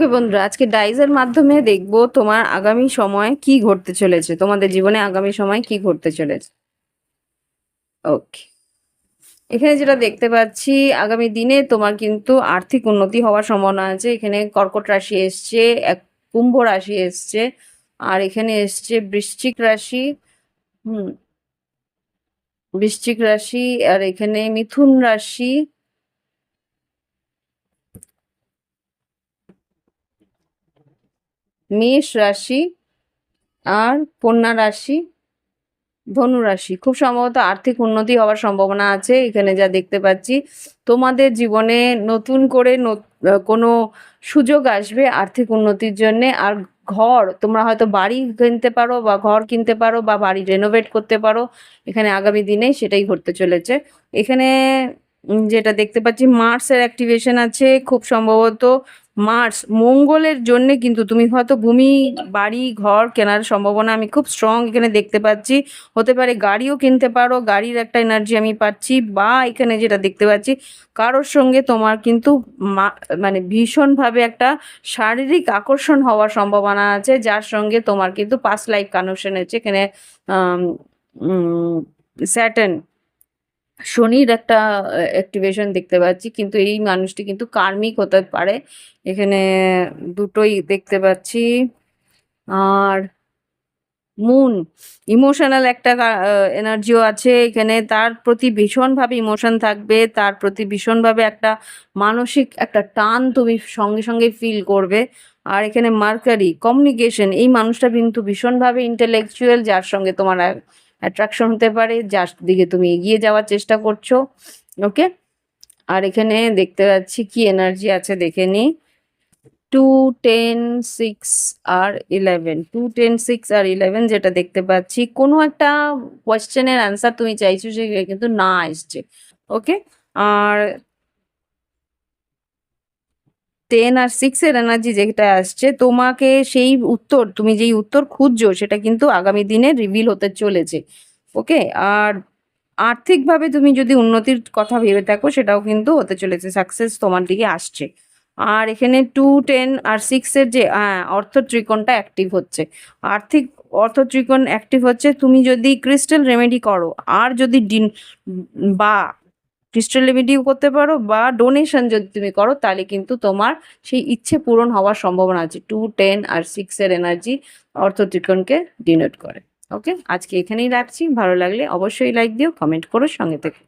ওকে বন্ধুরা, আজকে ডাইজের মাধ্যমে দেখবো তোমার আগামী সময় কি ঘটতে চলেছে, তোমাদের জীবনে আগামী সময় কি ঘটতে চলেছে। ওকে, এখানে যেটা দেখতে পাচ্ছি, আগামী দিনে তোমার কিন্তু আর্থিক উন্নতি হওয়ার সম্ভাবনা আছে। এখানে কর্কট রাশি এসছে, এক কুম্ভ রাশি এসছে, আর এখানে এসছে বৃশ্চিক রাশি। হুম, বৃশ্চিক রাশি, আর এখানে মিথুন রাশি, মেষ রাশি, আর কন্যা রাশি, ধনু রাশি। খুব সম্ভবত আর্থিক উন্নতি হওয়ার সম্ভাবনা আছে। এখানে যা দেখতে পাচ্ছি, তোমাদের জীবনে নতুন করে কোনো সুযোগ আসবে আর্থিক উন্নতির জন্য। আর ঘর, তোমরা হয়তো বাড়ি কিনতে পারো বা ঘর কিনতে পারো বা বাড়ি রেনোভেট করতে পারো। এখানে আগামী দিনে সেটাই ঘটতে চলেছে। এখানে যেটা দেখতে পাচ্ছি, মার্সের অ্যাক্টিভেশন আছে। খুব সম্ভবত মার্স মঙ্গলের জন্য কিন্তু তুমি হয়তো ভূমি, বাড়ি, ঘর কেনার সম্ভাবনা আমি খুব স্ট্রং এখানে দেখতে পাচ্ছি। হতে পারে গাড়িও কিনতে পারো, গাড়ির একটা এনার্জি আমি পাচ্ছি। বা এখানে যেটা দেখতে পাচ্ছি, কারোর সঙ্গে তোমার কিন্তু মানে ভীষণভাবে একটা শারীরিক আকর্ষণ হওয়ার সম্ভাবনা আছে, যার সঙ্গে তোমার কিন্তু পাস্ট লাইফ কানেকশন আছে। এখানে স্যাটার্ন, শনির একটা অ্যাক্টিভেশন দেখতে পাচ্ছি, কিন্তু এই মানুষটি কিন্তু কার্মিক হতে পারে। এখানে দুটোই দেখতে পাচ্ছি। আর মুন, ইমোশনাল একটা এনার্জিও আছে এখানে। তার প্রতি ভীষণভাবে ইমোশন থাকবে, তার প্রতি ভীষণভাবে একটা মানসিক একটা টান তুমি সঙ্গে সঙ্গে ফিল করবে। আর এখানে মার্কারি, কমিউনিকেশন, এই মানুষটা কিন্তু ভীষণভাবে ইন্টেলেকচুয়াল, যার সঙ্গে তোমার অ্যাট্রাকশন হতে পারে, যার দিকে তুমি এগিয়ে যাওয়ার চেষ্টা করছো। ওকে, আর এখানে দেখতে পাচ্ছি কি এনার্জি আছে দেখে নিই। 2 10 6 আর 11, 2 10 6 আর 11 যেটা দেখতে পাচ্ছি, কোনো একটা কোয়েশ্চেনের অ্যান্সার তুমি চাইছো, সে কিন্তু না এসছে। ওকে, আর 10 আর 6 এর এনার্জি যেটা আসছে, তোমাকে সেই উত্তর, তুমি যেই উত্তর খুঁজছো সেটা কিন্তু আগামী দিনে রিভিল হতে চলেছে। ওকে, আর আর্থিকভাবে তুমি যদি উন্নতির কথা ভেবে থাকো, সেটাও কিন্তু হতে চলেছে, সাকসেস তোমার দিকে আসছে। আর এখানে 2 10 আর 6 এর যে অর্থ ত্রিকোণটা অ্যাক্টিভ হচ্ছে, আর্থিক অর্থ ত্রিকোণ অ্যাক্টিভ হচ্ছে। তুমি যদি ক্রিস্টাল রেমেডি করো, আর যদি বা ক্রিস্টাল রেমেডিও করতে পারো, বা ডোনেশন যদি তুমি করো, তাহলে কিন্তু তোমার সেই ইচ্ছে পূরণ হওয়ার সম্ভাবনা আছে। 2 10 আর 6 এর এনার্জি অর্থ ত্রিকোণকে ডিনোট করে। ওকে, আজকে এখানেই রাখছি। ভালো লাগলে অবশ্যই লাইক দিও, কমেন্ট করো, সঙ্গে থেকে।